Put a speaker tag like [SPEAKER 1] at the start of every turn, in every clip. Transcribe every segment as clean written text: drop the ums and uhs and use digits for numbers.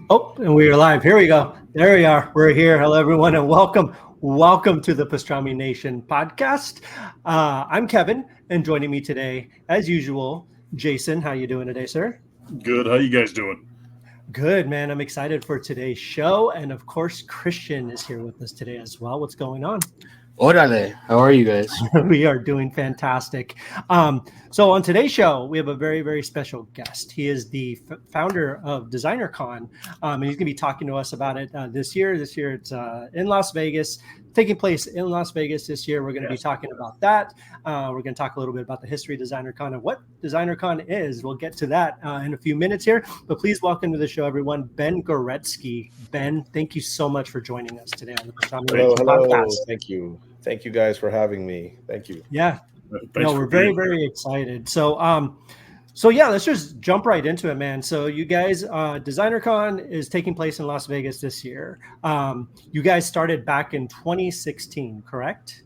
[SPEAKER 1] Oh, and we are live. Here we go. There we are. We're here. Hello, everyone, and welcome. Welcome to the Pastrami Nation podcast. I'm Kevin, and joining me today, as usual, Jason. How you doing today, sir?
[SPEAKER 2] Good. How you guys doing?
[SPEAKER 1] Good, man. I'm excited for today's show, and of course, Christian is here with us today as well. What's going on?
[SPEAKER 3] Orale, how are you guys?
[SPEAKER 1] We are doing fantastic. So on today's show, we have a very, very special guest. He is the founder of DesignerCon, and he's going to be talking to us about it this year. This year, it's in Las Vegas, taking place in Las Vegas this year. We're going to be talking about that. We're going to talk a little bit about the history of DesignerCon and what DesignerCon is. We'll get to that in a few minutes here. But please welcome to the show, everyone, Ben Goretsky. Ben, thank you so much for joining us today on the Pastrami
[SPEAKER 4] Hello. Thank you. Thank you guys for having me. Thank you.
[SPEAKER 1] Yeah. We're very, very excited. So yeah, let's just jump right into it, man. So you guys, DesignerCon is taking place in Las Vegas this year. You guys started back in 2016, correct?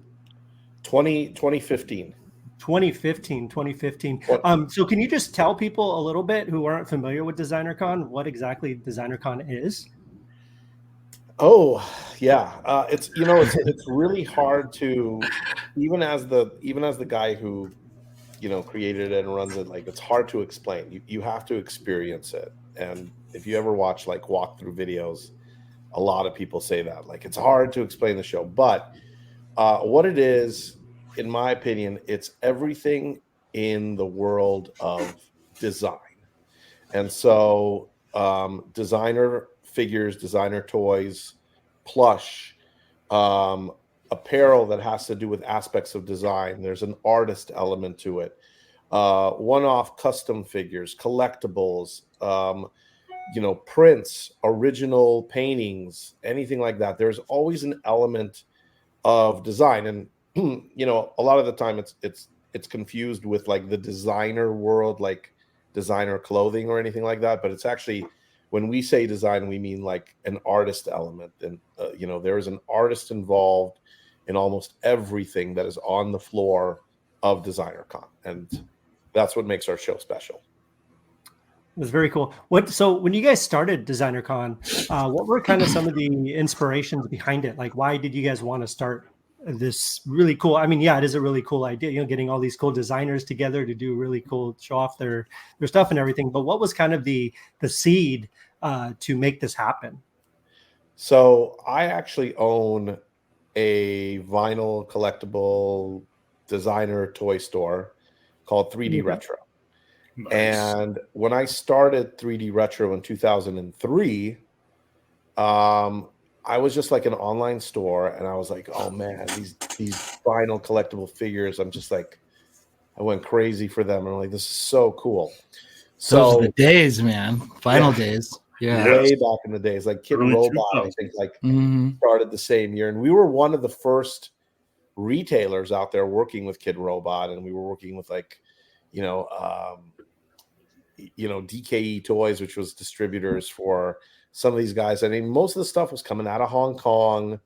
[SPEAKER 4] 2015.
[SPEAKER 1] 2015. So can you just tell people a little bit who aren't familiar with DesignerCon, what exactly DesignerCon is?
[SPEAKER 4] Oh, yeah. It's really hard to, even as the guy who, created it and runs it, like, it's hard to explain. You have to experience it. And if you ever watch like walkthrough videos, a lot of people say that, like, it's hard to explain the show. But what it is, in my opinion, it's everything in the world of design. And so designer figures, designer toys, plush, apparel that has to do with aspects of design. There's an artist element to it. One-off custom figures, collectibles, prints, original paintings, anything like that. There's always an element of design, and a lot of the time it's confused with like the designer world, like designer clothing or anything like that. But it's actually, when we say design, we mean like an artist element. And, there is an artist involved in almost everything that is on the floor of DesignerCon. And that's what makes our show special.
[SPEAKER 1] It was very cool. So when you guys started DesignerCon, what were kind of some of the inspirations behind it? Like, why did you guys want to start this really cool? I mean, yeah, it is a really cool idea, getting all these cool designers together to do really cool, show off their stuff and everything. But what was kind of the seed to make this happen?
[SPEAKER 4] So I actually own a vinyl collectible designer toy store called 3D Retro.
[SPEAKER 2] Nice.
[SPEAKER 4] And when I started 3D Retro in 2003, I was just like an online store, and I was like, oh man, these vinyl collectible figures, I'm just like, I went crazy for them. And I'm like, this is so cool.
[SPEAKER 3] Those are the days, man. Vinyl days. Yeah.
[SPEAKER 4] Way back in the days, like Kid Robot, I think, started the same year. And we were one of the first retailers out there working with Kid Robot, and we were working with like, DKE Toys, which was distributors for some of these guys. I mean, most of the stuff was coming out of Hong Kong,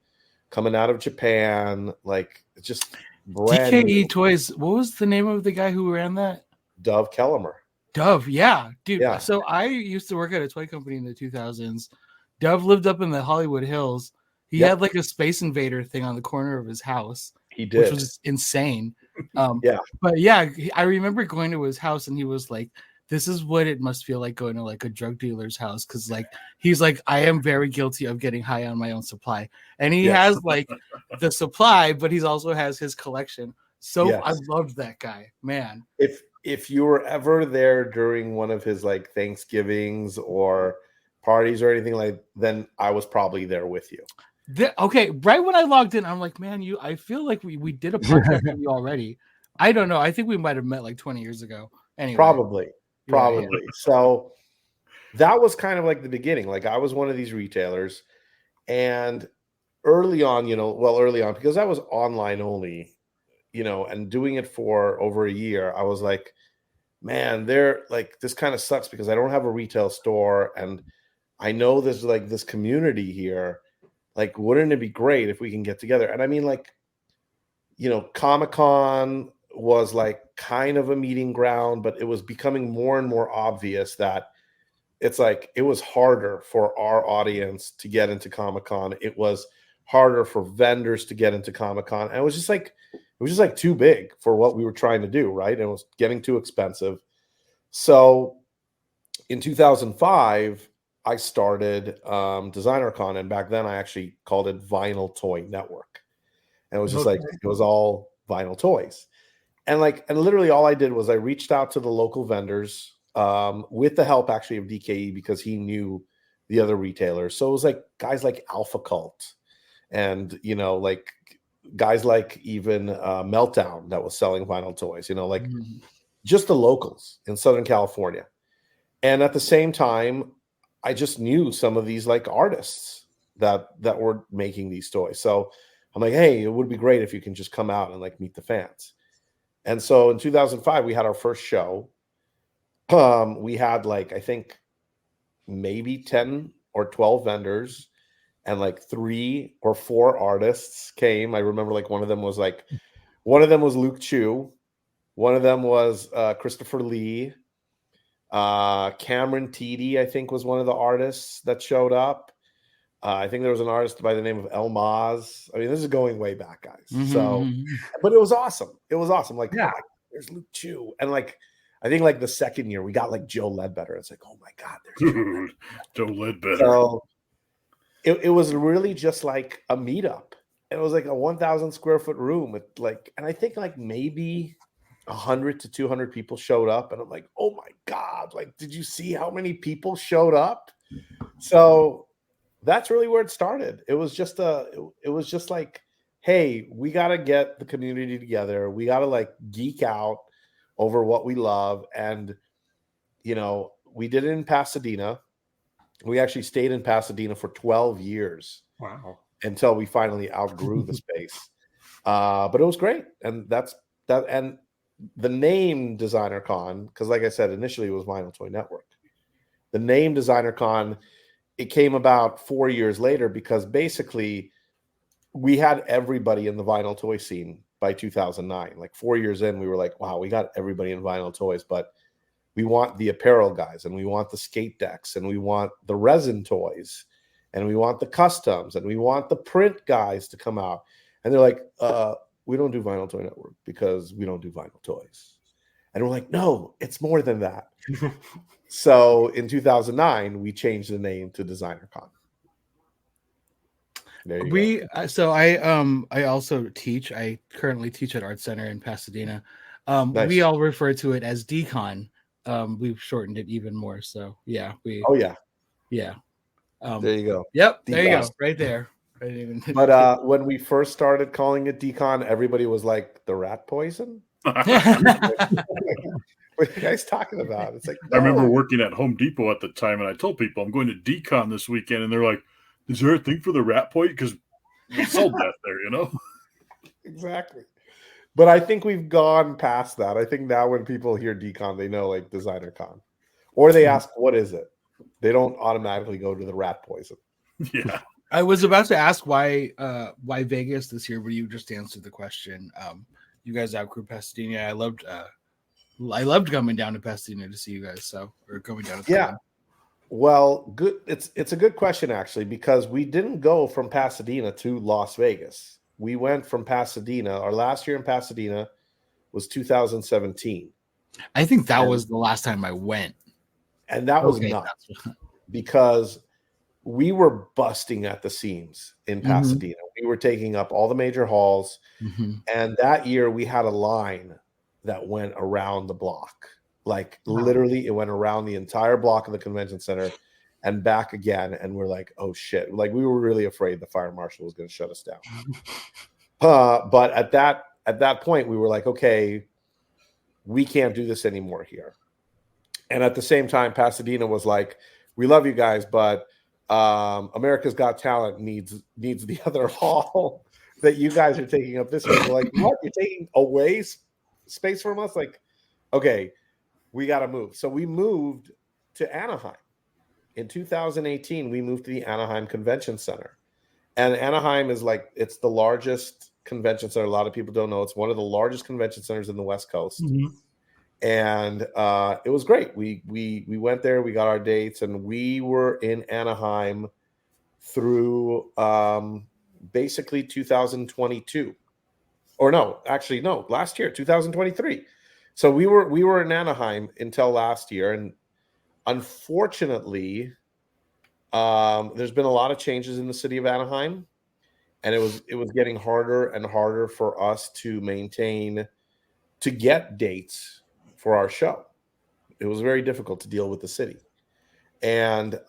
[SPEAKER 4] coming out of Japan, like just brand
[SPEAKER 3] DKE
[SPEAKER 4] new.
[SPEAKER 3] Toys. What was the name of the guy who ran that?
[SPEAKER 4] Dove Kellemer.
[SPEAKER 3] Dove, yeah, dude.
[SPEAKER 4] Yeah.
[SPEAKER 3] So I used to work at a toy company in the 2000s. Dove lived up in the Hollywood Hills. He had like a Space Invader thing on the corner of his house.
[SPEAKER 4] He did,
[SPEAKER 3] which was insane.
[SPEAKER 4] Yeah.
[SPEAKER 3] But yeah, I remember going to his house, and he was like, this is what it must feel like going to like a drug dealer's house. Cause like, he's like, I am very guilty of getting high on my own supply. And he has like the supply, but he's also has his collection. So I loved that guy, man.
[SPEAKER 4] If you were ever there during one of his like Thanksgivings or parties or anything like, then I was probably there with you.
[SPEAKER 3] Okay. Right when I logged in, I'm like, man, I feel like we did a podcast with you already. I don't know. I think we might've met like 20 years ago. Anyway.
[SPEAKER 4] Probably.
[SPEAKER 3] Yeah.
[SPEAKER 4] So that was kind of like the beginning. Like, I was one of these retailers, and early on, because I was online only, and doing it for over a year, I was like, man, this kind of sucks because I don't have a retail store, and I know there's like this community here. Like, wouldn't it be great if we can get together? And I mean, like, Comic-Con was like kind of a meeting ground, but it was becoming more and more obvious that it's like it was harder for our audience to get into Comic-Con. It was harder for vendors to get into Comic-Con. And it was just like too big for what we were trying to do, right? And it was getting too expensive. So in 2005, I started DesignerCon, and back then I actually called it Vinyl Toy Network. And it was just like, it was all vinyl toys. And literally all I did was I reached out to the local vendors with the help actually of DKE, because he knew the other retailers. So it was like guys like Alpha Cult and, like guys like even Meltdown that was selling vinyl toys, just the locals in Southern California. And at the same time, I just knew some of these like artists that were making these toys. So I'm like, hey, it would be great if you can just come out and like meet the fans. And so in 2005, we had our first show. We had like, I think maybe 10 or 12 vendors, and like 3 or 4 artists came. I remember like one of them was Luke Chu. One of them was Christopher Lee. Cameron Teedy, I think, was one of the artists that showed up. I think there was an artist by the name of El Maz. I mean, this is going way back, guys.
[SPEAKER 3] Mm-hmm.
[SPEAKER 4] So, but it was awesome. It was awesome. Like,
[SPEAKER 1] Yeah.
[SPEAKER 4] oh my, there's Luke Chu. And like, I think like the second year we got like Joe Ledbetter. It's like, oh my God, there's
[SPEAKER 2] Joe Ledbetter.
[SPEAKER 4] So it was really just like a meetup. It was like a 1,000 square foot room with like, and I think like maybe 100 to 200 people showed up. And I'm like, oh my God, like, did you see how many people showed up? So that's really where it started. It was just like, hey, we got to get the community together. We got to like geek out over what we love. And, we did it in Pasadena. We actually stayed in Pasadena for 12 years.
[SPEAKER 1] Wow.
[SPEAKER 4] Until we finally outgrew the space. But it was great. And that's that. And the name DesignerCon, because like I said, initially it was Vinyl Toy Network. The name DesignerCon, it came about 4 years later, because basically we had everybody in the vinyl toy scene by 2009. Like 4 years in, we were like, wow, we got everybody in vinyl toys, but we want the apparel guys, and we want the skate decks, and we want the resin toys, and we want the customs, and we want the print guys to come out. And they're like, we don't do Vinyl Toy Network because we don't do vinyl toys. And we're like, no, it's more than that. So in 2009, we changed the name to DesignerCon. There you go.
[SPEAKER 3] So I also teach. I currently teach at Art Center in Pasadena.
[SPEAKER 4] Nice.
[SPEAKER 3] We all refer to it as DCon. We've shortened it even more. So yeah, yeah.
[SPEAKER 4] There you go.
[SPEAKER 3] Yep, there you go, right there.
[SPEAKER 4] But when we first started calling it Decon, everybody was like, the rat poison? What are you guys talking about? It's like, no.
[SPEAKER 2] I remember working at Home Depot at the time, and I told people I'm going to Decon this weekend, and they're like, is there a thing for the rat poison? Because we sold that there,
[SPEAKER 4] Exactly. But I think we've gone past that. I think now when people hear Decon, they know like DesignerCon. Or they ask, what is it? They don't automatically go to the rat poison.
[SPEAKER 2] Yeah.
[SPEAKER 3] I was about to ask why Vegas this year, but you just answered the question. You guys outgrew Pasadena. I loved coming down to Pasadena to see you guys. Or coming down to
[SPEAKER 4] Con. Well, good. It's a good question actually, because we didn't go from Pasadena to Las Vegas. We went from Pasadena. Our last year in Pasadena was 2017.
[SPEAKER 3] I think that was the last time I went.
[SPEAKER 4] And that was nuts because we were busting at the seams in Pasadena. We were taking up all the major halls. And that year we had a line that went around the block. Like literally it went around the entire block of the convention center and back again. And we're like, oh shit. Like we were really afraid the fire marshal was going to shut us down. But at that point we were like, okay, we can't do this anymore here. And at the same time, Pasadena was like, we love you guys, but America's Got Talent needs the other hall that you guys are taking up this week. We're like, what? You're taking away space from us? Like, okay, we got to move. So we moved to Anaheim. In 2018, we moved to the Anaheim Convention Center. And Anaheim is like, it's the largest convention center. A lot of people don't know. It's one of the largest convention centers in the West Coast. and it was great. We went there, we got our dates, and we were in Anaheim through basically 2022. Or no, actually no, last year, 2023. So we were in Anaheim until last year, and unfortunately, there's been a lot of changes in the city of Anaheim, and it was getting harder and harder for us to get dates for our show. It was very difficult to deal with the city, and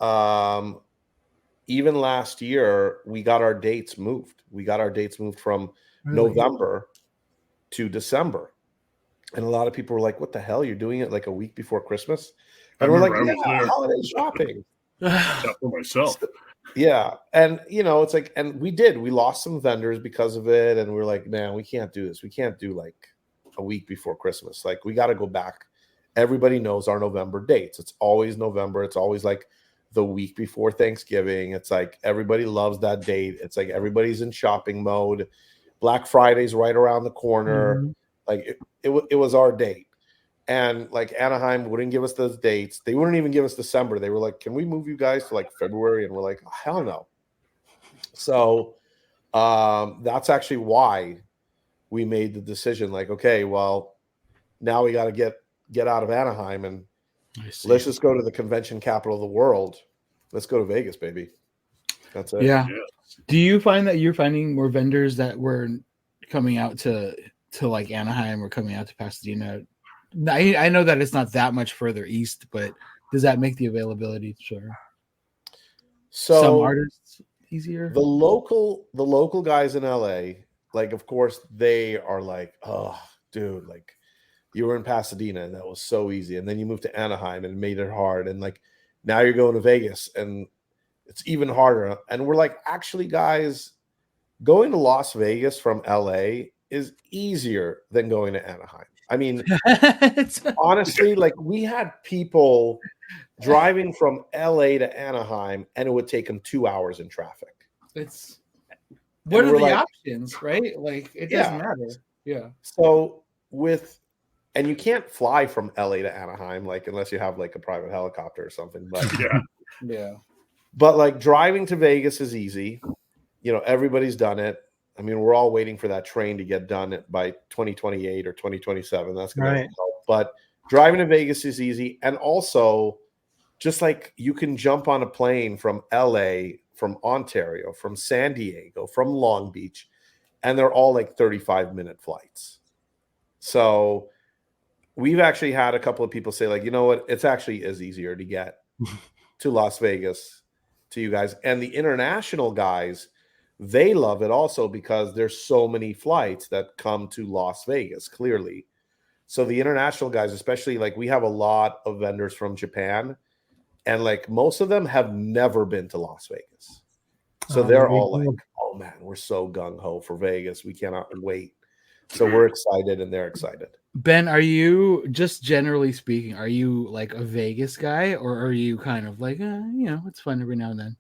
[SPEAKER 4] even last year we got our dates moved. We got our dates moved from November to December. And a lot of people were like, what the hell? You're doing it like a week before Christmas? And we're like, yeah, holiday shopping.
[SPEAKER 2] Not for myself.
[SPEAKER 4] Yeah. And, it's like, and we lost some vendors because of it. And we're like, man, we can't do this. We can't do like a week before Christmas. Like, we got to go back. Everybody knows our November dates. It's always November. It's always like the week before Thanksgiving. It's like everybody loves that date. It's like everybody's in shopping mode. Black Friday's right around the corner. Mm-hmm. Like it was our date. And like Anaheim wouldn't give us those dates. They wouldn't even give us December. They were like, can we move you guys to like February? And we're like, oh, hell no. So that's actually why we made the decision. Like, okay, well, now we got to get out of Anaheim and let's just go to the convention capital of the world. Let's go to Vegas, baby. That's it.
[SPEAKER 3] Yeah. Do you find that you're finding more vendors that were coming out to like Anaheim or coming out to Pasadena? I know that it's not that much further east, but does that make the availability sure?
[SPEAKER 4] So
[SPEAKER 3] some artists easier?
[SPEAKER 4] The local guys in LA, like, of course, they are like, oh, dude, like, you were in Pasadena and that was so easy. And then you moved to Anaheim and made it hard. And like, now you're going to Vegas and it's even harder. And we're like, actually, guys, going to Las Vegas from LA is easier than going to Anaheim. I mean, honestly, like, we had people driving from LA to Anaheim and it would take them 2 hours in traffic.
[SPEAKER 3] What are the options, right? Like, it doesn't matter. Yeah.
[SPEAKER 4] So and you can't fly from LA to Anaheim, like, unless you have like a private helicopter or something. But
[SPEAKER 3] yeah.
[SPEAKER 4] But like, driving to Vegas is easy. Everybody's done it. I mean, we're all waiting for that train to get done by 2028 or 2027. That's going to help. But driving to Vegas is easy. And also, just like, you can jump on a plane from LA, from Ontario, from San Diego, from Long Beach, and they're all like 35-minute flights. So we've actually had a couple of people say, like, you know what? It's actually is easier to get to Las Vegas to you guys. And the international guys, they love it also because there's so many flights that come to Las Vegas, clearly. So the international guys, especially, like, we have a lot of vendors from Japan, and like, most of them have never been to Las Vegas. So they're all like, oh man, we're so gung-ho for Vegas. We cannot wait. So we're excited and they're excited.
[SPEAKER 3] Ben, are you, just generally speaking, are you like a Vegas guy, or are you kind of like, it's fun every now and then?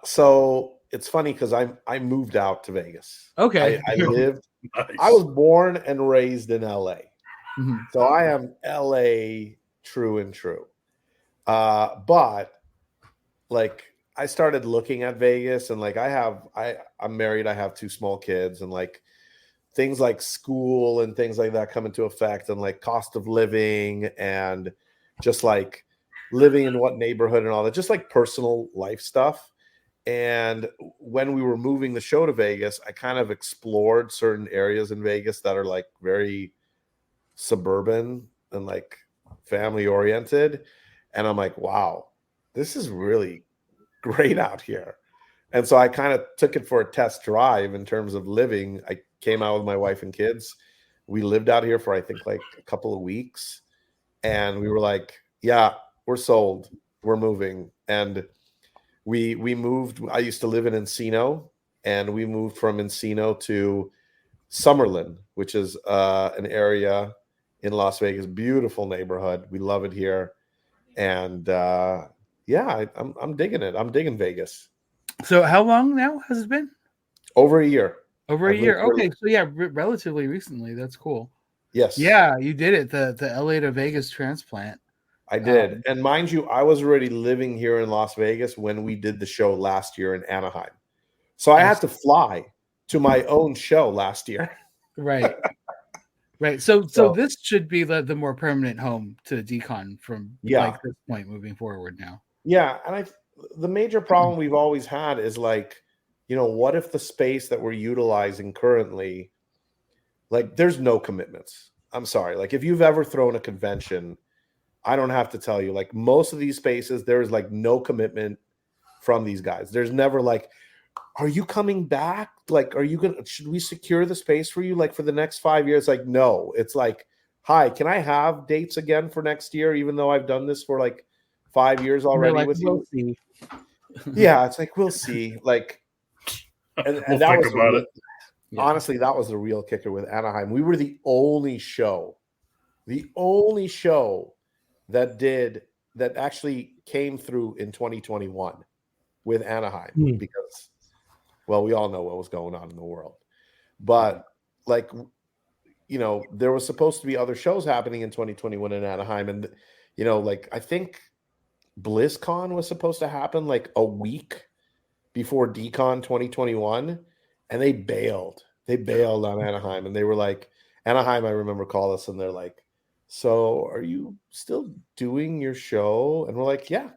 [SPEAKER 4] So it's funny because I moved out to Vegas.
[SPEAKER 3] Okay.
[SPEAKER 4] I lived.
[SPEAKER 2] Nice.
[SPEAKER 4] I was born and raised in LA.
[SPEAKER 3] Mm-hmm.
[SPEAKER 4] So I am LA true and true. But like, I started looking at Vegas, and like, I'm married. I have 2 small kids, and like, things like school and things like that come into effect, and like cost of living and just like living in what neighborhood and all that, just like personal life stuff. And when we were moving the show to Vegas, I kind of explored certain areas in Vegas that are like very suburban and like family oriented. And I'm like, wow, this is really great out here. And so I kind of took it for a test drive in terms of living. I came out with my wife and kids. We lived out here for, I think, like a couple of weeks. And we were like, yeah, we're sold. We're moving. And we moved. I used to live in Encino, and we moved from Encino to Summerlin, which is an area in Las Vegas. Beautiful neighborhood. We love it here. And I'm digging it. I'm digging Vegas.
[SPEAKER 3] So how long now has it been?
[SPEAKER 4] Over a year.
[SPEAKER 3] Over a year. Okay. So yeah, relatively recently. That's cool.
[SPEAKER 4] Yes.
[SPEAKER 3] Yeah, you did it. The LA to Vegas transplant.
[SPEAKER 4] I did. And mind you, I was already living here in Las Vegas when we did the show last year in Anaheim. So I had to fly to my own show last year.
[SPEAKER 3] Right. Right. So
[SPEAKER 4] So-
[SPEAKER 3] this should be the more permanent home to Decon from like this point moving forward now.
[SPEAKER 4] Yeah. And the major problem we've always had is like, you know, what if the space that we're utilizing currently, like there's no commitments. I'm sorry. Like if you've ever thrown a convention, I don't have to tell you, like most of these spaces, there's like no commitment from these guys. There's never like, are you coming back? Like, should we secure the space for you? Like for the next 5 years? Like, no, it's like, hi, can I have dates again for next year? Even though I've done this for like 5 years already
[SPEAKER 3] like,
[SPEAKER 4] with
[SPEAKER 3] we'll
[SPEAKER 4] you.
[SPEAKER 3] See.
[SPEAKER 4] Yeah. It's like, we'll see. Like, and
[SPEAKER 2] We'll
[SPEAKER 4] that
[SPEAKER 2] think
[SPEAKER 4] was
[SPEAKER 2] about it.
[SPEAKER 4] Honestly, that was the real kicker with Anaheim. We were the only show that actually came through in 2021 with Anaheim because, well, we all know what was going on in the world. But like, you know, there was supposed to be other shows happening in 2021 in Anaheim. And, you know, like I think BlizzCon was supposed to happen like a week before DCon 2021. And they bailed. They bailed on Anaheim. And they were like, Anaheim, I remember called us and they're like, so are you still doing your show? And we're like, yeah,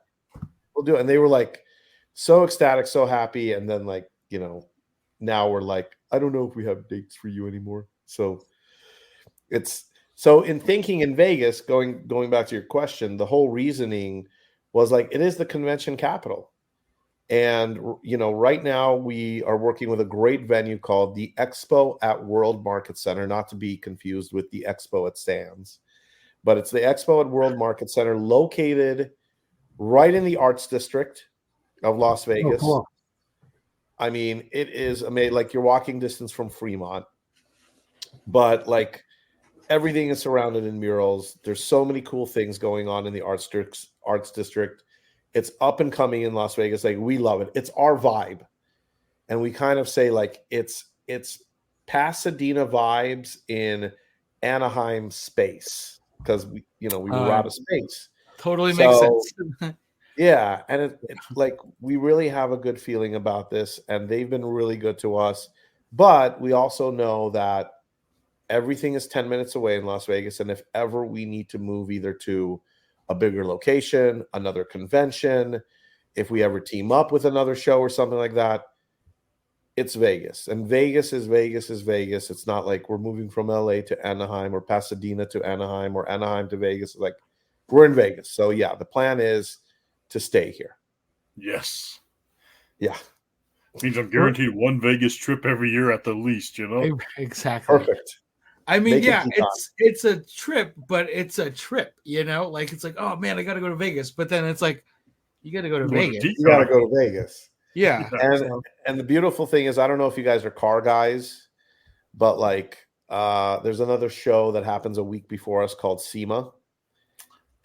[SPEAKER 4] we'll do it. And they were like so ecstatic, so happy. And then like, you know, now we're like, I don't know if we have dates for you anymore. So in thinking in Vegas, going back to your question, the whole reasoning was like, it is the convention capital. And, you know, right now we are working with a great venue called the Expo at World Market Center, not to be confused with the Expo at Sands. But it's the Expo at World Market Center located right in the Arts District of Las Vegas.
[SPEAKER 1] Oh, cool.
[SPEAKER 4] I mean, it is amazing. Like you're walking distance from Fremont, but like everything is surrounded in murals. There's so many cool things going on in the Arts District. It's up and coming in Las Vegas. Like we love it. It's our vibe. And we kind of say like it's Pasadena vibes in Anaheim space. Because we were out of space.
[SPEAKER 3] Totally makes sense.
[SPEAKER 4] Yeah, and it's like we really have a good feeling about this, and they've been really good to us. But we also know that everything is 10 minutes away in Las Vegas, and if ever we need to move either to a bigger location, another convention, if we ever team up with another show or something like that, it's Vegas. And Vegas is Vegas is Vegas. It's not like we're moving from LA to Anaheim or Pasadena to Anaheim or Anaheim to Vegas. Like we're in Vegas. So yeah, the plan is to stay here.
[SPEAKER 2] Yes.
[SPEAKER 4] Yeah.
[SPEAKER 2] Means I'm guaranteed one Vegas trip every year at the least, you know?
[SPEAKER 3] Exactly.
[SPEAKER 4] Perfect.
[SPEAKER 3] I mean, yeah, it's a trip, but it's a trip, you know? Like it's like, oh man, I gotta go to Vegas. But then it's like, you gotta go to Vegas.
[SPEAKER 4] You gotta go to Vegas.
[SPEAKER 3] Yeah.
[SPEAKER 4] And the beautiful thing is, I don't know if you guys are car guys, but like there's another show that happens a week before us called SEMA.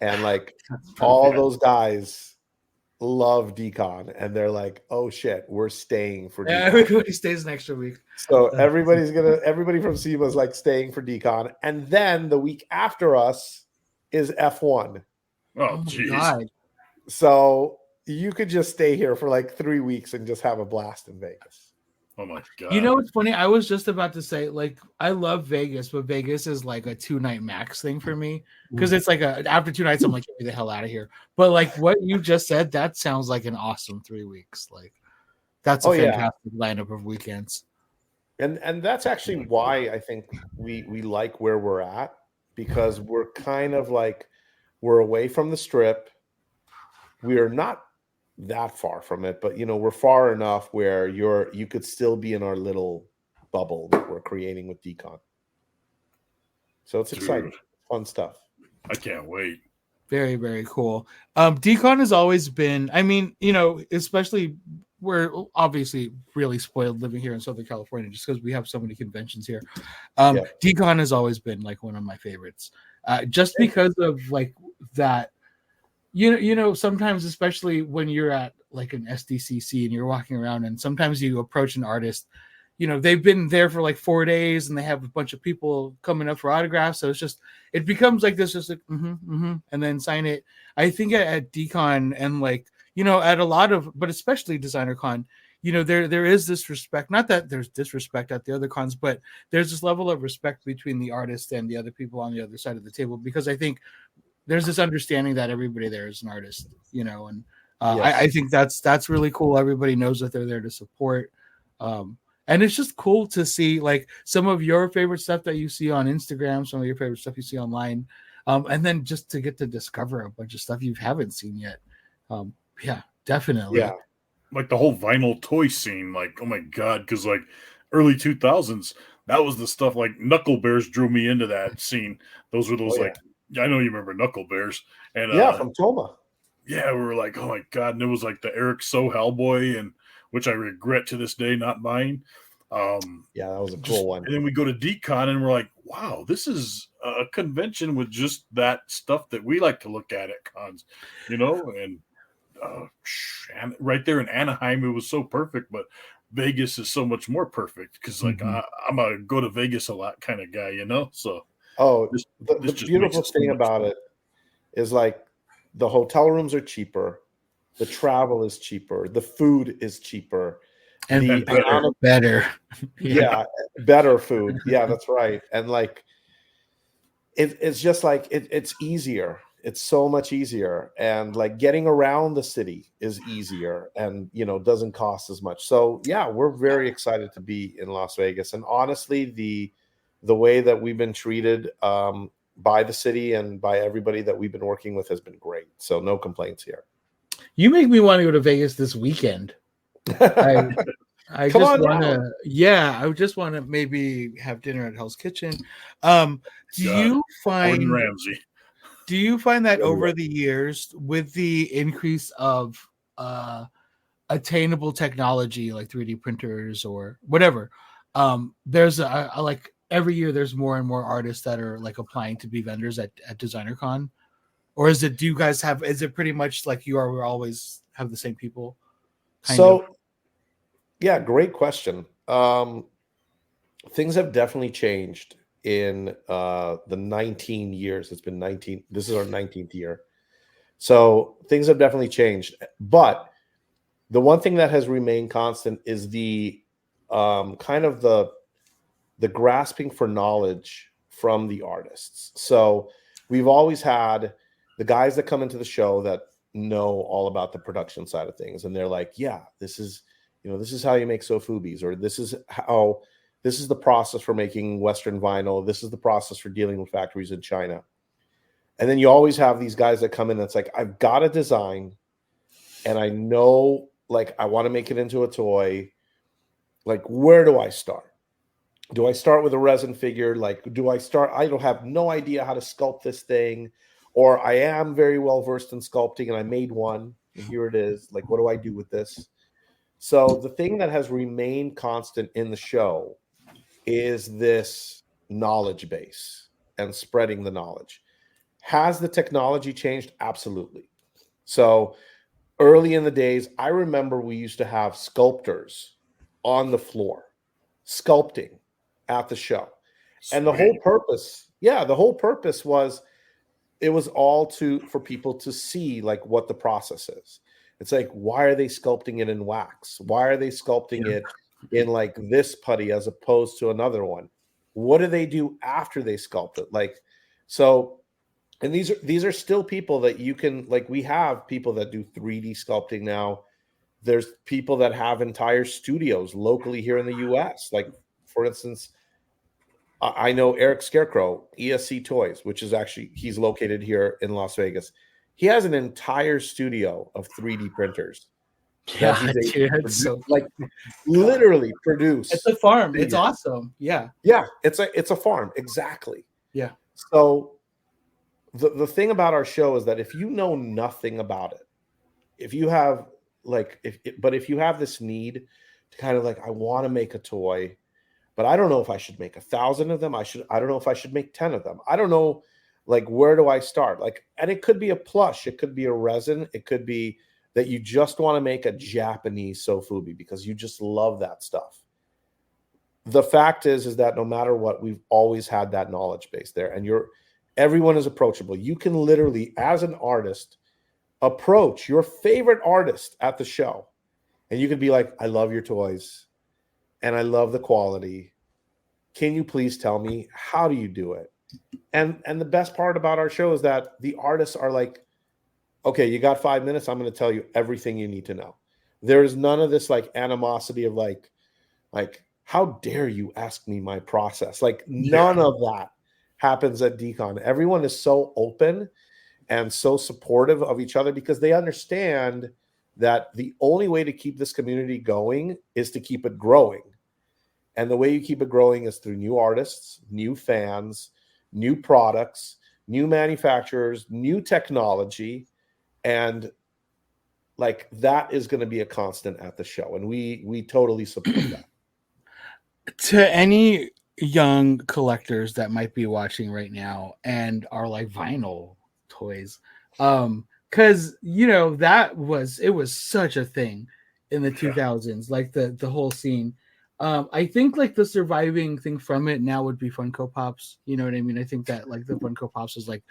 [SPEAKER 4] And like all those guys love Decon and they're like, oh shit, we're staying for Decon.
[SPEAKER 3] Yeah, everybody stays an extra week.
[SPEAKER 4] So everybody from SEMA is like staying for Decon. And then the week after us is F1.
[SPEAKER 2] Oh jeez.
[SPEAKER 4] So you could just stay here for like 3 weeks and just have a blast in Vegas.
[SPEAKER 2] Oh my God.
[SPEAKER 3] You know what's funny? I was just about to say, like, I love Vegas, but Vegas is like a 2-night max thing for me. Because it's like after 2 nights, I'm like, get me the hell out of here. But like what you just said, that sounds like an awesome 3 weeks. Like that's a fantastic lineup of weekends.
[SPEAKER 4] And that's actually why I think we like where we're at, because we're kind of like we're away from the strip. We are not that far from it, but you know, we're far enough where you could still be in our little bubble that we're creating with Decon. So it's exciting, fun stuff.
[SPEAKER 2] I can't wait.
[SPEAKER 3] Very, very cool. Decon has always been, I mean, you know, especially we're obviously really spoiled living here in Southern California just because we have so many conventions here. Decon has always been like one of my favorites. Just because of like that. You know, sometimes, especially when you're at like an SDCC and you're walking around and sometimes you approach an artist, they've been there for like 4 days and they have a bunch of people coming up for autographs. So it becomes like this, just like, and then sign it. I think at DCon and like, at a lot of, but especially DesignerCon, there is this respect, not that there's disrespect at the other cons, but there's this level of respect between the artist and the other people on the other side of the table, because I think there's this understanding that everybody there is an artist, and I think that's really cool. Everybody knows that they're there to support. And it's just cool to see like some of your favorite stuff that you see on Instagram, some of your favorite stuff you see online. And then just to get to discover a bunch of stuff you haven't seen yet. Yeah, definitely.
[SPEAKER 4] Yeah.
[SPEAKER 2] Like the whole vinyl toy scene, like, oh my God, because like early 2000s, that was the stuff like Knuckle Bears drew me into that scene. Those were those I know you remember Knuckle Bears. And
[SPEAKER 4] from Toma.
[SPEAKER 2] Yeah, we were like, oh my God. And it was like the Eric So Hellboy, and which I regret to this day not buying.
[SPEAKER 4] That was a cool one.
[SPEAKER 2] And then we go to DCon and we're like, wow, this is a convention with just that stuff that we like to look at cons, and right there in Anaheim, it was so perfect, but Vegas is so much more perfect because like I'm a go to Vegas a lot kind of guy, so
[SPEAKER 4] the beautiful thing about it is like the hotel rooms are cheaper, the travel is cheaper, the food is cheaper,
[SPEAKER 3] and better.
[SPEAKER 4] Better food. Yeah, that's right. And like it's just like it's easier. It's so much easier, and like getting around the city is easier, and doesn't cost as much. So yeah, we're very excited to be in Las Vegas. And honestly, the way that we've been treated by the city and by everybody that we've been working with has been great. So no complaints here.
[SPEAKER 3] You make me want to go to Vegas this weekend. I just want to maybe have dinner at Hell's Kitchen. Do you find
[SPEAKER 2] Ramsey?
[SPEAKER 3] Do you find that over the years, with the increase of attainable technology like 3D printers or whatever, there's a like every year there's more and more artists that are like applying to be vendors at DesignerCon? Or is it pretty much like we always have the same people?
[SPEAKER 4] Yeah, great question. Things have definitely changed in the 19 years. It's been 19. This is our 19th year. So things have definitely changed. But the one thing that has remained constant is the kind of the grasping for knowledge from the artists. So we've always had the guys that come into the show that know all about the production side of things. And they're like, yeah, this is how you make sofubis, or this is the process for making Western vinyl. This is the process for dealing with factories in China. And then you always have these guys that come in and it's like, I've got a design and I know, like, I want to make it into a toy. Like, where do I start? Do I start with a resin figure? Like, I don't have no idea how to sculpt this thing, or I am very well versed in sculpting and I made one and here it is. Like, what do I do with this? So the thing that has remained constant in the show is this knowledge base and spreading the knowledge. Has the technology changed? Absolutely. So early in the days, I remember we used to have sculptors on the floor sculpting at the show. Sweet. And the whole purpose was, it was all for people to see like what the process is. It's like, why are they sculpting it in wax? Why are they sculpting it in like this putty as opposed to another one? What do they do after they sculpt it? Like, so, and these are still people that you can, like, we have people that do 3D sculpting now. There's people that have entire studios locally here in the US. Like, for instance, I know Eric Scarecrow, ESC Toys, which is actually, he's located here in Las Vegas. He has an entire studio of 3D printers.
[SPEAKER 3] Yeah, dude, so
[SPEAKER 4] like literally produce.
[SPEAKER 3] It's a farm. It's awesome. Yeah.
[SPEAKER 4] Yeah, it's a farm. Exactly.
[SPEAKER 3] Yeah.
[SPEAKER 4] So the thing about our show is that if you know nothing about it, if you have if you have this need to kind of like, I want to make a toy, but I don't know if I should make 1,000 of them. I don't know if I should make 10 of them. I don't know, like, where do I start? Like, and it could be a plush, it could be a resin, it could be that you just want to make a Japanese sofubi because you just love that stuff. the fact is that no matter what, we've always had that knowledge base there, and everyone is approachable. You can literally, as an artist, approach your favorite artist at the show, and you could be like, I love your toys and I love the quality. Can you please tell me, how do you do it? And the best part about our show is that the artists are like, okay, you got 5 minutes, I'm going to tell you everything you need to know. There's none of this like animosity of like how dare you ask me my process? Like none of that happens at DCon. Everyone is so open and so supportive of each other because they understand that the only way to keep this community going is to keep it growing. And the way you keep it growing is through new artists, new fans, new products, new manufacturers, new technology. And like that is going to be a constant at the show. And we totally support that.
[SPEAKER 3] To any young collectors that might be watching right now and are like vinyl toys, because it was such a thing in the 2000s, like the whole scene. I think like the surviving thing from it now would be Funko Pops. You know what I mean? I think that like the Funko Pops was like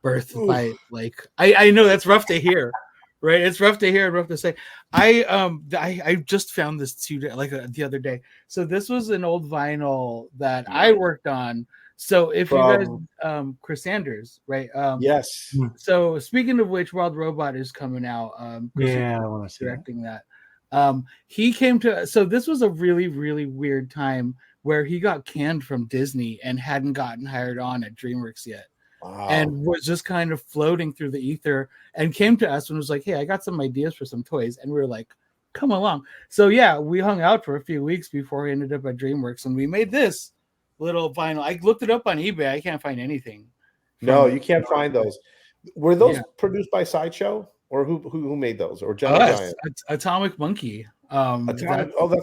[SPEAKER 3] birthed by like I know that's rough to hear, right? It's rough to hear and rough to say. I just found this the other day. So this was an old vinyl that I worked on. So if you guys, Chris Sanders, right?
[SPEAKER 4] Yes.
[SPEAKER 3] So speaking of which, Wild Robot is coming out. Chris
[SPEAKER 1] I want to see
[SPEAKER 3] directing that. He came to. So this was a really, really weird time where he got canned from Disney and hadn't gotten hired on at DreamWorks yet.
[SPEAKER 4] Wow.
[SPEAKER 3] And was just kind of floating through the ether and came to us and was like, hey, I got some ideas for some toys. And we were like, come along. So yeah, we hung out for a few weeks before he ended up at DreamWorks and we made this little vinyl. I looked it up on eBay. I can't find anything.
[SPEAKER 4] No, you can't find those. Were those produced by Sideshow or who made those? Or General Giant?
[SPEAKER 3] Atomic Monkey.
[SPEAKER 4] That's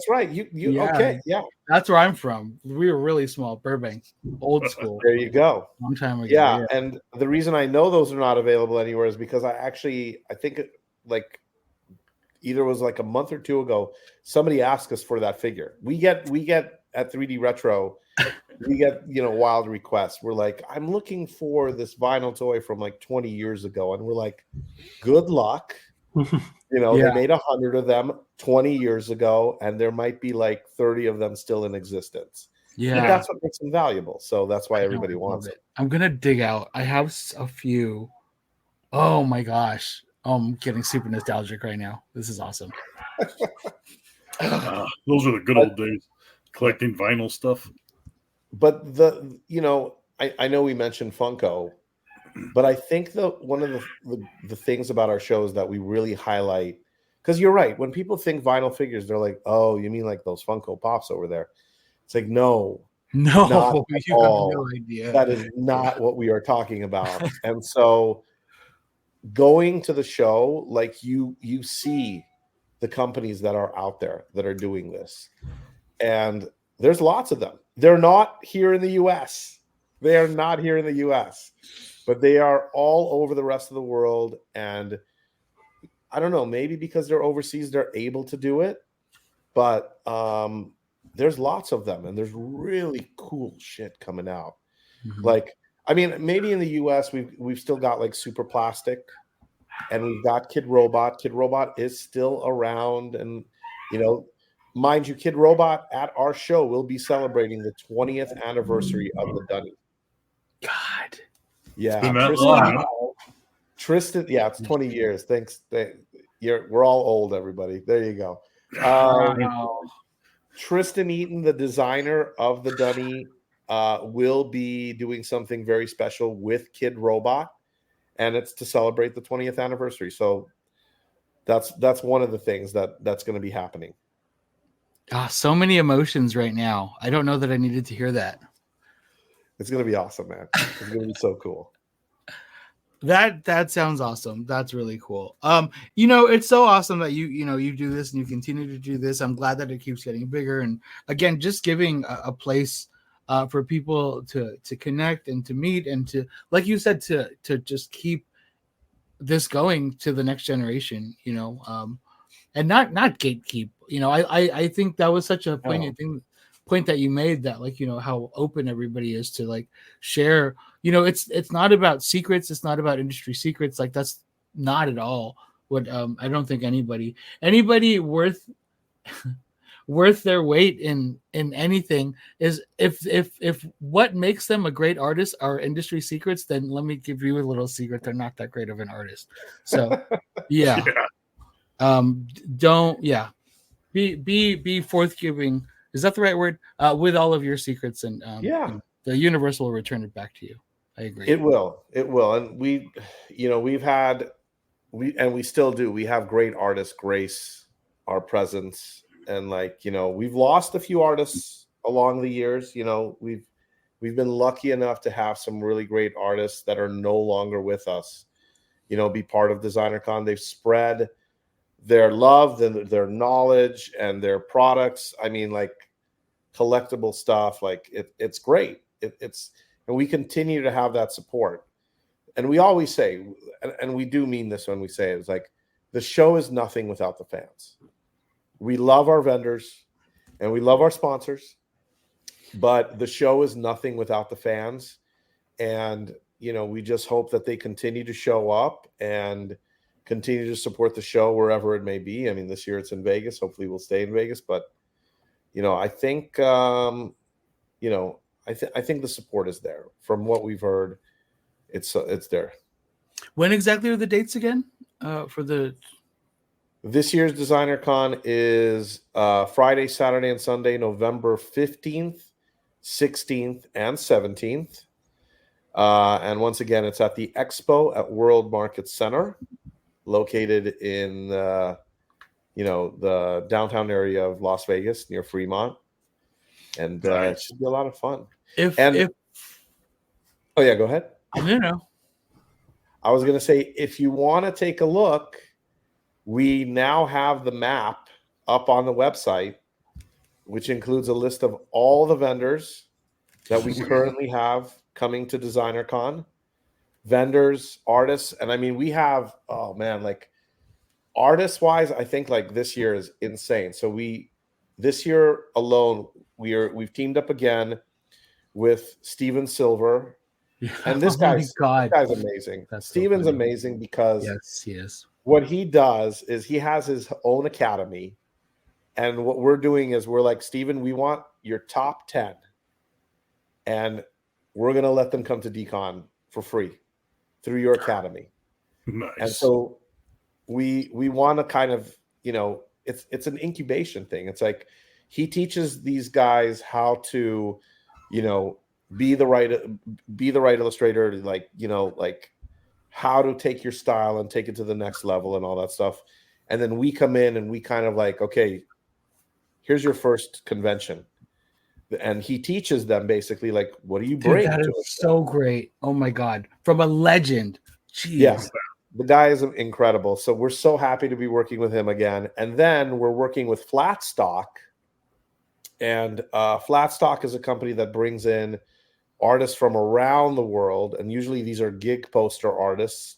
[SPEAKER 4] right. You okay? Yeah.
[SPEAKER 3] That's where I'm from. We were really small, Burbank, old school.
[SPEAKER 4] There you go.
[SPEAKER 3] Long time ago.
[SPEAKER 4] Yeah, and the reason I know those are not available anywhere is because I think like either was like a month or two ago, somebody asked us for that figure. We get at 3D Retro, we get wild requests. We're like, I'm looking for this vinyl toy from like 20 years ago, and we're like, good luck. They made 100 of them 20 years ago, and there might be like 30 of them still in existence.
[SPEAKER 3] Yeah,
[SPEAKER 4] and that's what makes them valuable. So that's why everybody wants it.
[SPEAKER 3] I'm gonna dig out. I have a few. Oh my gosh, I'm getting super nostalgic right now. This is awesome.
[SPEAKER 2] Those are the good old days, collecting vinyl stuff.
[SPEAKER 4] But I know we mentioned Funko. But I think one of the things about our show is that we really highlight, because you're right. When people think vinyl figures, they're like, "Oh, you mean like those Funko Pops over there?" It's like, no,
[SPEAKER 3] you have no idea.
[SPEAKER 4] That is not what we are talking about. And so, going to the show, like you see the companies that are out there that are doing this, and there's lots of them. They're not here in the U.S. They are not here in the U.S. But they are all over the rest of the world. And I don't know, maybe because they're overseas, they're able to do it. But there's lots of them. And there's really cool shit coming out. Mm-hmm. Like, I mean, maybe in the US, we've still got like Super Plastic. And we've got Kid Robot. Kid Robot is still around. And, mind you, Kid Robot at our show will be celebrating the 20th anniversary of the Dunny.
[SPEAKER 3] God.
[SPEAKER 4] Yeah, Tristan. Yeah, it's 20 years. Thanks. We're all old, everybody. There you go. Tristan Eaton, the designer of the Dunny, will be doing something very special with Kid Robot, and it's to celebrate the 20th anniversary. So that's one of the things that's going to be happening.
[SPEAKER 3] So many emotions right now. I don't know that I needed to hear that.
[SPEAKER 4] It's going to be awesome, man. It's going to be so cool.
[SPEAKER 3] That sounds awesome. That's really cool. It's so awesome that you do this and you continue to do this. I'm glad that it keeps getting bigger. And again, just giving a place for people to connect and to meet and to, like you said, to just keep this going to the next generation, and not gatekeep. I think that was such a poignant thing point that you made, that like, you know, how open everybody is to like share, you know, it's not about secrets, it's not about industry secrets, like that's not at all what I don't think anybody worth their weight in anything is if what makes them a great artist are industry secrets, then let me give you a little secret, they're not that great of an artist. So yeah. Don't be forthgiving, is that the right word, with all of your secrets, and you know, the universe will return it back to you. I agree.
[SPEAKER 4] It will, and we still do, we have great artists grace our presence, and like, you know, we've lost a few artists along the years. You know, we've been lucky enough to have some really great artists that are no longer with us, you know, be part of DesignerCon. They've spread their love, their knowledge, and their products. I mean, like collectible stuff, like it's great. And we continue to have that support. And we always say, and we do mean this when we say it, it's like the show is nothing without the fans. We love our vendors and we love our sponsors, but the show is nothing without the fans. And, you know, we just hope that they continue to show up and continue to support the show wherever it may be. I mean, this year it's in Vegas. Hopefully we'll stay in Vegas, but, you know, I think, you know, I think the support is there. From what we've heard, it's there.
[SPEAKER 3] When exactly are the dates again for
[SPEAKER 4] this year's DesignerCon is Friday, Saturday, and Sunday, November 15th, 16th, and 17th. And once again, it's at the Expo at World Market Center, located in you know, the downtown area of Las Vegas near Fremont. And it should be a lot of fun. Oh yeah, go ahead.
[SPEAKER 3] No.
[SPEAKER 4] I was going to say, if you want to take a look, we now have the map up on the website, which includes a list of all the vendors that we currently have coming to DesignerCon. Vendors, artists, and I mean, we have, oh man, like artist-wise, I think like this year is insane. So this year alone, we've teamed up again with Steven Silver. And this guy's amazing. Steven's amazing because
[SPEAKER 3] yes, he is.
[SPEAKER 4] What he does is he has his own academy. And what we're doing is we're like, Steven, we want your top 10. And we're going to let them come to DCon for free through your academy.
[SPEAKER 2] Nice.
[SPEAKER 4] And so we want to kind of, you know, it's an incubation thing. It's like he teaches these guys how to, you know, be the right illustrator, like, you know, like how to take your style and take it to the next level and all that stuff. And then we come in and we kind of like, okay, here's your first convention. And he teaches them basically like, what do you bring?
[SPEAKER 3] Dude, that is so great. Oh my God. From a legend. Jeez.
[SPEAKER 4] Yes. The guy is incredible. So we're so happy to be working with him again. And then we're working with Flatstock. And Flatstock is a company that brings in artists from around the world. And usually these are gig poster artists.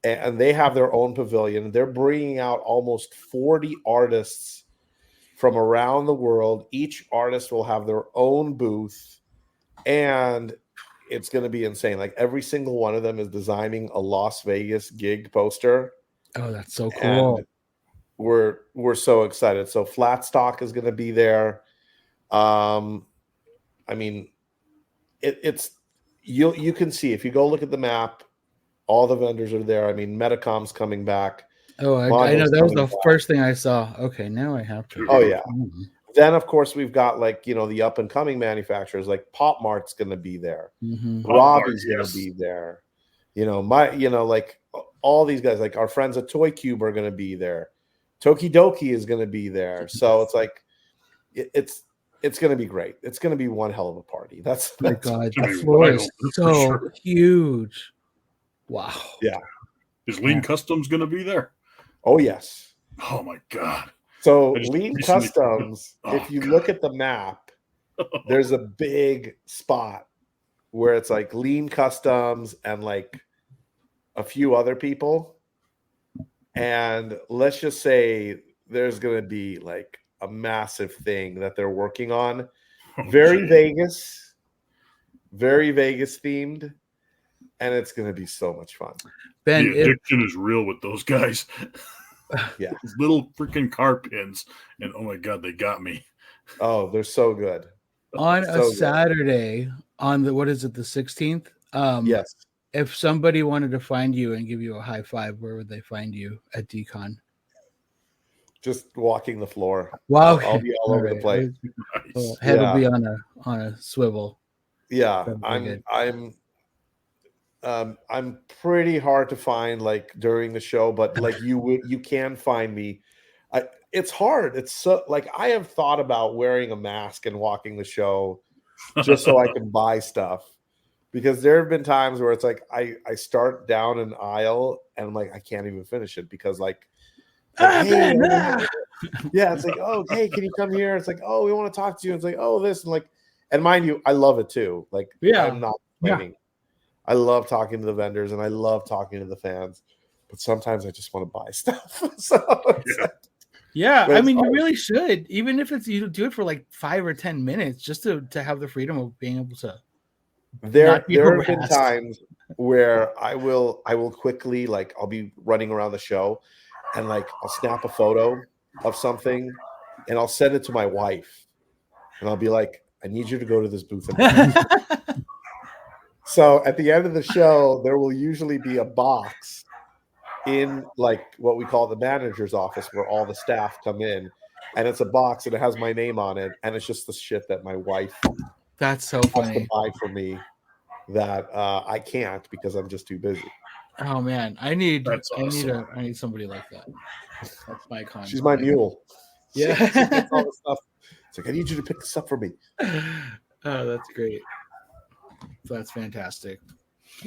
[SPEAKER 4] And they have their own pavilion. They're bringing out almost 40 artists from around the world. Each artist will have their own booth. And it's going to be insane. Like every single one of them is designing a Las Vegas gig poster.
[SPEAKER 3] Oh, that's so cool.
[SPEAKER 4] And we're so excited. So Flatstock is going to be there. I mean, it's you can see if you go look at the map, all the vendors are there. I mean, Metacom's coming back.
[SPEAKER 3] Oh, I know that was the first thing I saw. Okay, now I have to.
[SPEAKER 4] Oh yeah. Mm-hmm. Then of course we've got like, you know, the up and coming manufacturers like Pop Mart's going to be there.
[SPEAKER 3] Mm-hmm.
[SPEAKER 4] Robbie's going to be there. You know, like all these guys, like our friends at Toy Cube are going to be there. Tokidoki is going to be there. So it's like it's going to be great. It's going to be one hell of a party. That's
[SPEAKER 3] my God, the floor is so huge. Wow.
[SPEAKER 4] Yeah.
[SPEAKER 2] Is Lean Customs going to be there?
[SPEAKER 4] Oh yes.
[SPEAKER 2] Oh my God.
[SPEAKER 4] So Lean Customs, if you look at the map, there's a big spot where it's like Lean Customs and like a few other people. And let's just say there's going to be like a massive thing that they're working on. Very Vegas themed, and it's going to be so much fun.
[SPEAKER 3] Ben,
[SPEAKER 2] the addiction is real with those guys.
[SPEAKER 4] Yeah.
[SPEAKER 2] These little freaking car pins, and oh my god, they got me.
[SPEAKER 4] Oh, they're so good.
[SPEAKER 3] on
[SPEAKER 4] So
[SPEAKER 3] a
[SPEAKER 4] good.
[SPEAKER 3] Saturday, on the, what is it, the 16th?
[SPEAKER 4] Yes.
[SPEAKER 3] If somebody wanted to find you and give you a high five, where would they find you at DCon?
[SPEAKER 4] Just walking the floor.
[SPEAKER 3] Wow.
[SPEAKER 4] I'll be all over the place.
[SPEAKER 2] Nice.
[SPEAKER 3] Head will
[SPEAKER 4] Yeah.
[SPEAKER 3] be on a swivel.
[SPEAKER 4] Yeah,
[SPEAKER 3] That'd be good.
[SPEAKER 4] I'm pretty hard to find like during the show, but like you can find me. It's hard. It's so like I have thought about wearing a mask and walking the show just so I can buy stuff, because there have been times where it's like I start down an aisle and I'm like I can't even finish it because like hey, yeah, it's like, oh, hey, can you come here? It's like, oh, we want to talk to you. It's like, oh, this, and like, and mind you, I love it too. Like,
[SPEAKER 3] Yeah.
[SPEAKER 4] I'm not complaining. I love talking to the vendors and I love talking to the fans, but sometimes I just want to buy stuff. So it's like,
[SPEAKER 3] Yeah,
[SPEAKER 4] but
[SPEAKER 3] I
[SPEAKER 4] it's
[SPEAKER 3] mean, you
[SPEAKER 4] hard.
[SPEAKER 3] really should, even if it's you do it for like 5 or 10 minutes, just to have the freedom of being able to.
[SPEAKER 4] There
[SPEAKER 3] not be
[SPEAKER 4] have been
[SPEAKER 3] harassed.
[SPEAKER 4] times where I will quickly, like, I'll be running around the show and like I'll snap a photo of something and I'll send it to my wife and I'll be like, I need you to go to this booth and buy it. So at the end of the show, there will usually be a box in like what we call the manager's office where all the staff come in, and it's a box and it has my name on it, and it's just the shit that my wife
[SPEAKER 3] That's so
[SPEAKER 4] has to
[SPEAKER 3] funny.
[SPEAKER 4] buy for me that I can't because I'm just too busy.
[SPEAKER 3] Oh man, I need
[SPEAKER 2] That's awesome.
[SPEAKER 3] I need somebody like that. That's my con.
[SPEAKER 4] She's my mule.
[SPEAKER 3] Yeah.
[SPEAKER 4] She gets all the stuff. It's like, I need you to pick this up for me.
[SPEAKER 3] Oh, that's great. That's fantastic.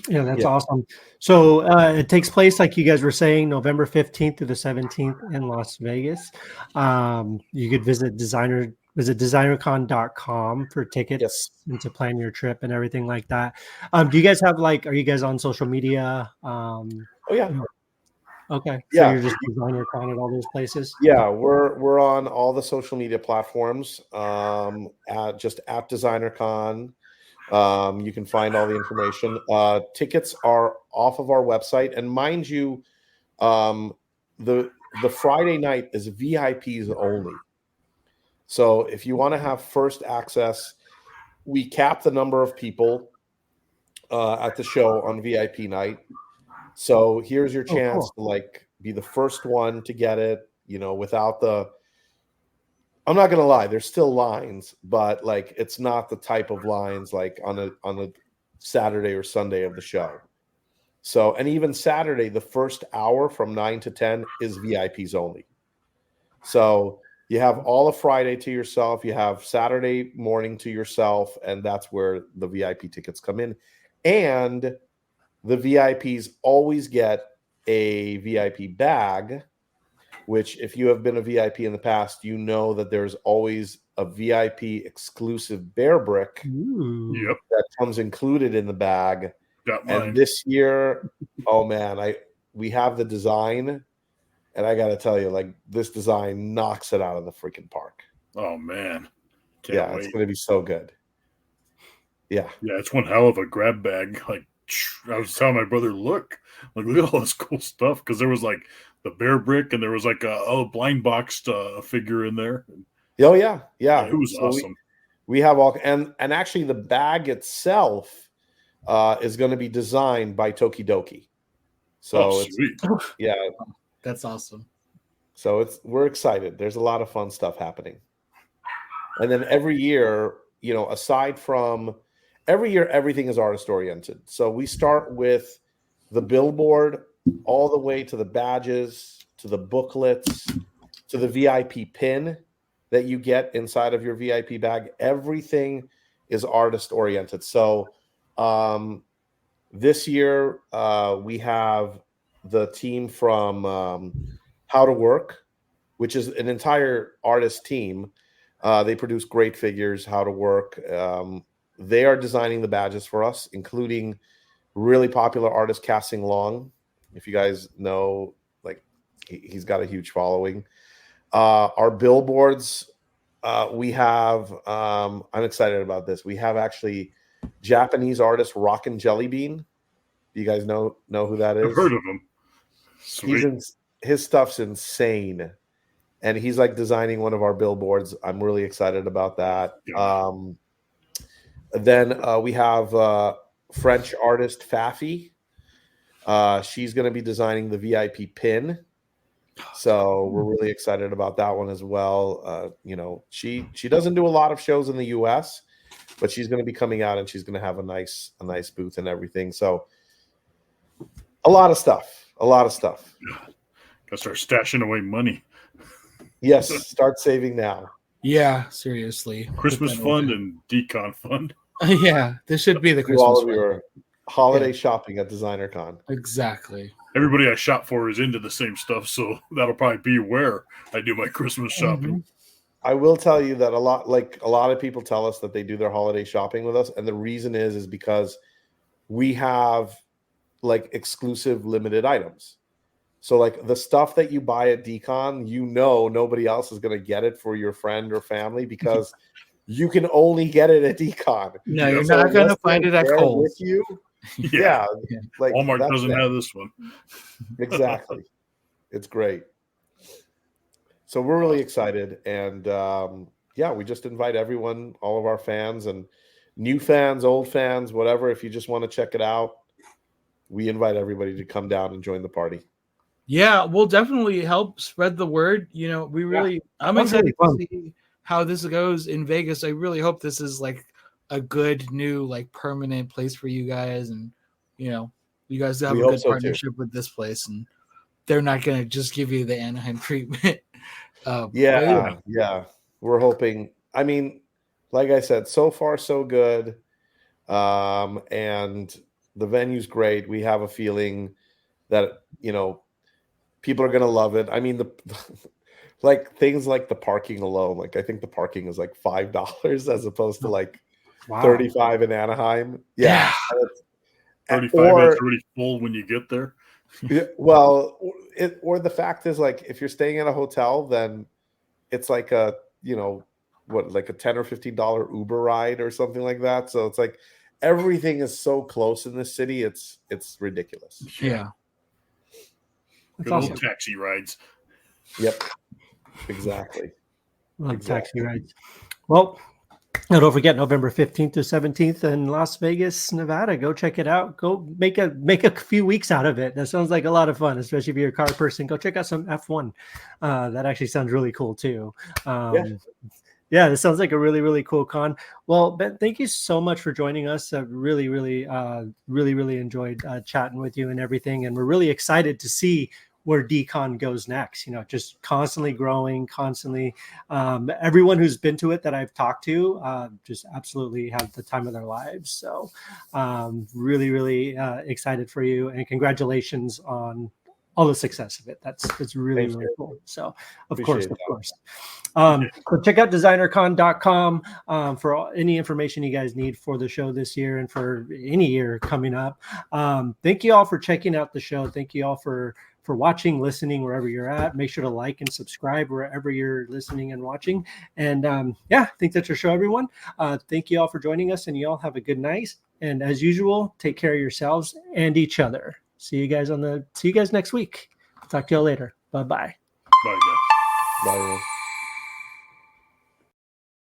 [SPEAKER 1] Yeah, that's
[SPEAKER 4] Yeah.
[SPEAKER 1] awesome. So it takes place, like you guys were saying, November 15th to the 17th in Las Vegas. You could visit DesignerCon.com for tickets
[SPEAKER 4] Yes.
[SPEAKER 1] and to plan your trip and everything like that. Do you guys have like, are you guys on social media?
[SPEAKER 4] Oh yeah.
[SPEAKER 1] Okay. So
[SPEAKER 4] Yeah.
[SPEAKER 1] you're just DesignerCon at all those places?
[SPEAKER 4] Yeah, we're on all the social media platforms. At DesignerCon. You can find all the information. Tickets are off of our website, and mind you, the Friday night is VIPs only. So if you want to have first access, we cap the number of people at the show on VIP night. So here's your chance to like be the first one to get it, you know, without the, I'm not gonna lie, there's still lines, but like it's not the type of lines like on a Saturday or Sunday of the show. So, and even Saturday, the first hour from 9 to 10 is VIPs only. So you have all of Friday to yourself, you have Saturday morning to yourself, and that's where the VIP tickets come in. And the VIPs always get a VIP bag, which if you have been a VIP in the past, you know that there's always a VIP exclusive bear brick
[SPEAKER 2] Yep.
[SPEAKER 4] that comes included in the bag.
[SPEAKER 2] Got mine.
[SPEAKER 4] And this year, oh man, we have the design, and I got to tell you, like this design knocks it out of the freaking park.
[SPEAKER 2] Oh man.
[SPEAKER 4] Can't wait. It's going to be so good. Yeah.
[SPEAKER 2] Yeah, it's one hell of a grab bag. Like I was telling my brother, look at all this cool stuff, because there was like the bear brick and there was like a blind boxed figure in there.
[SPEAKER 4] Oh yeah.
[SPEAKER 2] It was awesome.
[SPEAKER 4] We have all, and actually the bag itself is going to be designed by Tokidoki. So
[SPEAKER 2] sweet.
[SPEAKER 4] Yeah,
[SPEAKER 3] that's awesome.
[SPEAKER 4] So we're excited. There's a lot of fun stuff happening. And then every year, you know, aside from every year, everything is artist oriented. So we start with the billboard all the way to the badges, to the booklets, to the VIP pin that you get inside of your VIP bag. Everything is artist oriented. So this year we have the team from How to Work, which is an entire artist team. They produce great figures. How to Work. They are designing the badges for us, including really popular artist Casting Long. If you guys know, like he's got a huge following. Our billboards we have. I'm excited about this. We have actually Japanese artist Rockin' Jelly Bean. Do you guys know who that is?
[SPEAKER 2] I've heard of him. Sweet.
[SPEAKER 4] His stuff's insane, and he's like designing one of our billboards. I'm really excited about that.
[SPEAKER 2] Yeah.
[SPEAKER 4] Then we have French artist Fafi. She's going to be designing the VIP pin, so we're really excited about that one as well. She doesn't do a lot of shows in the U.S., but she's going to be coming out and she's going to have a nice booth and everything. So a lot of stuff.
[SPEAKER 2] Yeah. Gotta start stashing away money.
[SPEAKER 4] Yes, start saving now.
[SPEAKER 3] Yeah, seriously.
[SPEAKER 2] Christmas fund and decon fund.
[SPEAKER 3] Yeah, this should be the
[SPEAKER 4] Do
[SPEAKER 3] Christmas
[SPEAKER 4] all of
[SPEAKER 3] fund.
[SPEAKER 4] your holiday shopping at DesignerCon.
[SPEAKER 3] Exactly.
[SPEAKER 2] Everybody I shop for is into the same stuff, so that'll probably be where I do my Christmas shopping.
[SPEAKER 4] I will tell you that a lot of people tell us that they do their holiday shopping with us, and the reason is because we have like exclusive limited items. So like the stuff that you buy at Decon, nobody else is going to get it for your friend or family because you can only get it at Decon.
[SPEAKER 3] No, you're not going to find it at Kohl's.
[SPEAKER 4] With you.
[SPEAKER 2] Yeah.
[SPEAKER 4] Like
[SPEAKER 2] Walmart doesn't have this one.
[SPEAKER 4] Exactly. It's great. So we're really excited. And we just invite everyone, all of our fans and new fans, old fans, whatever. If you just want to check it out, we invite everybody to come down and join the party.
[SPEAKER 3] Yeah, we'll definitely help spread the word. I'm excited to see how this goes in Vegas. I really hope this is like a good new like permanent place for you guys, and you guys have a good partnership with this place, and they're not going to just give you the Anaheim treatment.
[SPEAKER 4] Yeah. We're hoping. I mean, like I said, so far so good, and the venue's great. We have a feeling that people are going to love it. I mean, like things like the parking alone, like I think the parking is like $5 as opposed to like $35 in Anaheim. Yeah.
[SPEAKER 2] 35 it's already full when you get there.
[SPEAKER 4] Well, or the fact is like if you're staying at a hotel, then it's like a like a $10 or $15 Uber ride or something like that. So it's like everything is so close in this city. It's ridiculous.
[SPEAKER 3] Yeah.
[SPEAKER 2] Good old taxi rides.
[SPEAKER 4] Yep. Exactly.
[SPEAKER 1] Taxi rides. Well, don't forget November 15th to 17th in Las Vegas, Nevada. Go check it out. Go make a few weeks out of it. That sounds like a lot of fun, especially if you're a car person. Go check out some F1. That actually sounds really cool too. Yeah, this sounds like a really, really cool con. Well, Ben, thank you so much for joining us. I've really, really enjoyed chatting with you and everything. And we're really excited to see where DCon goes next. Just constantly growing, constantly. Everyone who's been to it that I've talked to just absolutely have the time of their lives. So really, really excited for you, and congratulations on all the success of it. That's really, really cool. So of course. So check out designercon.com for any information you guys need for the show this year and for any year coming up. Thank you all for checking out the show. Thank you all for watching, listening, wherever you're at. Make sure to like and subscribe wherever you're listening and watching. And I think that's your show, everyone. Thank you all for joining us, and you all have a good night. And as usual, take care of yourselves and each other. See you guys next week. Talk to y'all later. Bye-bye.
[SPEAKER 2] Bye, guys.
[SPEAKER 4] Bye.